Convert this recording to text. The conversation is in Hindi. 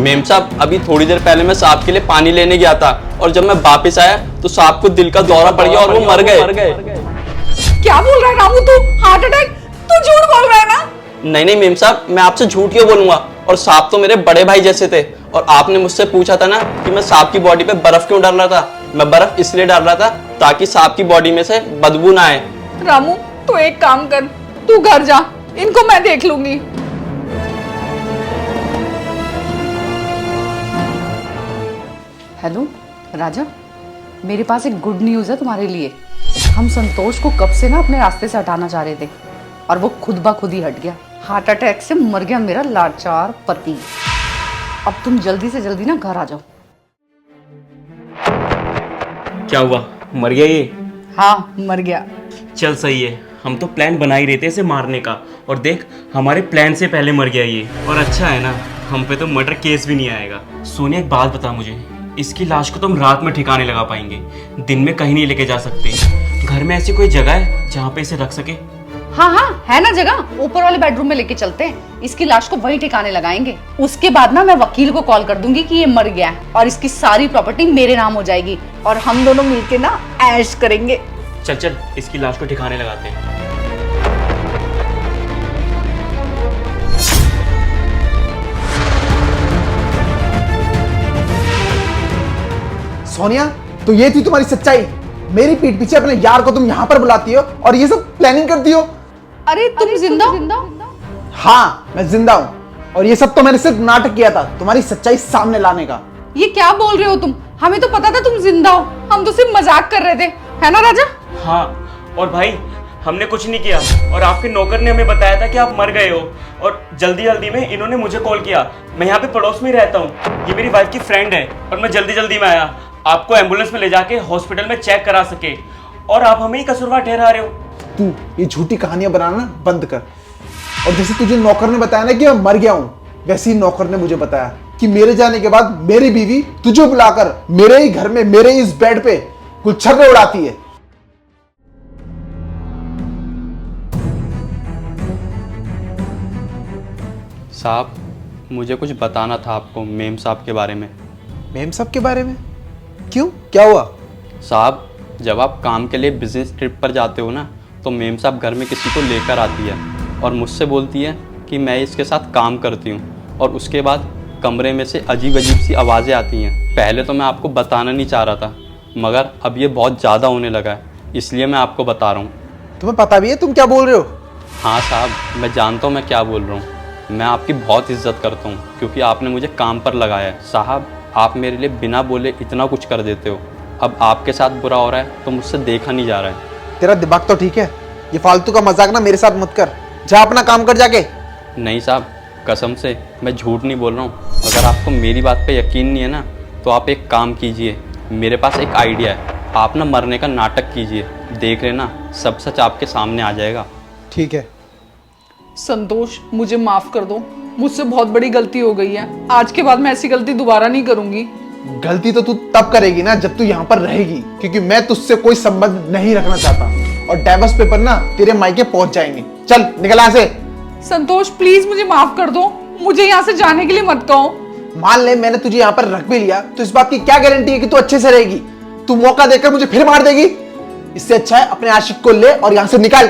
मेम साहब, अभी थोड़ी देर पहले मैं साहब के लिए पानी लेने गया था और जब मैं वापस आया तो साहब को दिल का दौरा पड़ गया और वो मर गए। क्या बोल रहा है रामू तू? Heart attack? तू झूठ बोल रहा है ना? नहीं मेम साहब, मैं आपसे झूठ क्यों बोलूंगा। और साहब तो मेरे बड़े भाई जैसे थे और आपने मुझसे पूछा था ना कि मैं साहब की बॉडी पे बर्फ क्यों डाल रहा था। मैं बर्फ इसलिए डाल रहा था ताकि साहब की बॉडी में से बदबू ना आए। रामू तू एक काम कर, तू घर जा, इनको मैं देख लूंगी। हेलो राजा, मेरे पास एक गुड न्यूज़ है तुम्हारे लिए। हम संतोष को कब से ना अपने रास्ते से हटाना चाह रहे थे और वो खुद ब खुद ही हट गया। हार्ट अटैक से मर गया मेरा लाचार पति। अब तुम जल्दी से जल्दी ना घर आ जाओ। क्या हुआ, मर गया ये? हाँ मर गया। चल सही है, हम तो प्लान बना ही रहे थे इसे मारने का और देख हमारे प्लान से पहले मर गया ये। और अच्छा है ना, हम पे तो मर्डर केस भी नहीं आएगा। सोनिया एक बात बता मुझे, इसकी लाश को तुम रात में ठिकाने लगा पाएंगे, दिन में कहीं नहीं लेके जा सकते? घर में ऐसी कोई जगह है जहाँ पे इसे रख सके? हाँ हाँ है ना जगह, ऊपर वाले बेडरूम में लेके चलते हैं। इसकी लाश को वहीं ठिकाने लगाएंगे। उसके बाद ना मैं वकील को कॉल कर दूंगी कि ये मर गया है और इसकी सारी प्रॉपर्टी मेरे नाम हो जाएगी और हम दोनों मिलके ना ऐश करेंगे। चल चल इसकी लाश को ठिकाने लगाते हैं। सोनिया, तो ये थी तुम्हारी सच्चाई? मेरी पीठ पीछे अपने यार को तुम यहाँ पर बुलाती हो और ये सब प्लानिंग करती हो? अरे तुम जिंदा हो? हाँ मैं जिंदा हूँ और ये सब तो मैंने सिर्फ नाटक किया था तुम्हारी सच्चाई सामने लाने का। ये क्या बोल रहे हो तुम? हमें तो पता था तुम जिंदा हो, हम तो सिर्फ मजाक कर रहे थे, है ना राजा? हाँ और भाई हमने कुछ नहीं किया और आपके नौकर ने हमें बताया था कि आप मर गए हो और जल्दी जल्दी में इन्होंने मुझे कॉल किया। मैं यहाँ पे पड़ोस में ही रहता हूँ, ये मेरी वाइफ की फ्रेंड है और मैं जल्दी जल्दी में आया आपको एम्बुलेंस में ले जाके हॉस्पिटल में चेक करा सके और आप हमें ही कसूरवार ठहरा रहे हो। तू ये झूठी कहानियां बनाना बंद कर। और जैसे तुझे नौकर ने बताया ना कि मैं मर गया हूँ, वैसे ही नौकर ने मुझे बताया कि मेरे जाने के बाद मेरी बीवी तुझे बुलाकर मेरे ही घर में मेरे ही इस बेड पे गुलछर्रे उड़ाती है। साहब, मुझे कुछ बताना था आपको मेम साहब के बारे में। मेम साहब के बारे में? क्यों, क्या हुआ? साहब, जब आप काम के लिए बिजनेस ट्रिप पर जाते हो ना तो मेम साहब घर में किसी को लेकर आती है और मुझसे बोलती है कि मैं इसके साथ काम करती हूँ और उसके बाद कमरे में से अजीब अजीब सी आवाज़ें आती हैं। पहले तो मैं आपको बताना नहीं चाह रहा था मगर अब ये बहुत ज़्यादा होने लगा है, इसलिए मैं आपको बता रहा हूँ। तुम्हें पता भी है तुम क्या बोल रहे हो? हाँ साहब, मैं जानता हूँ मैं क्या बोल रहा हूँ। मैं आपकी बहुत इज्जत करता हूँ क्योंकि आपने मुझे काम पर लगाया है। साहब, आप मेरे लिए बिना बोले इतना कुछ कर देते हो। अब आपके साथ बुरा हो रहा है तो मुझसे देखा नहीं जा रहा है। तेरा दिमाग तो ठीक है, ये फालतू का मजाक ना मेरे साथ मत कर, जा अपना काम कर जाके। नहीं साहब, कसम से मैं झूठ नहीं बोल रहा हूँ। अगर आपको मेरी बात पे यकीन नहीं है ना तो आप एक काम कीजिए, मेरे पास एक आइडिया है। आप ना मरने का नाटक कीजिए, देख लेना सब सच आपके सामने आ जाएगा। ठीक है। संतोष मुझे माफ कर दो, मुझसे बहुत बड़ी गलती हो गई है। आज के बाद मैं ऐसी गलती दोबारा नहीं करूंगी। गलती तो तू तब करेगी ना जब तू यहाँ पर रहेगी, क्योंकि मैं तुझसे कोई संबंध नहीं रखना चाहता और डाइवोर्स पेपर ना तेरे मायके पहुंच जाएंगे। चल निकल यहाँ से। संतोष प्लीज मुझे माफ कर दो, मुझे यहाँ से जाने के लिए मत कहो। मान ले मैंने तुझे यहाँ पर रख भी लिया तो इस बात की क्या गारंटी है कि तू अच्छे से रहेगी? तू मौका देकर मुझे फिर मार देगी। इससे अच्छा है अपने आशिक को ले और यहाँ से निकाल।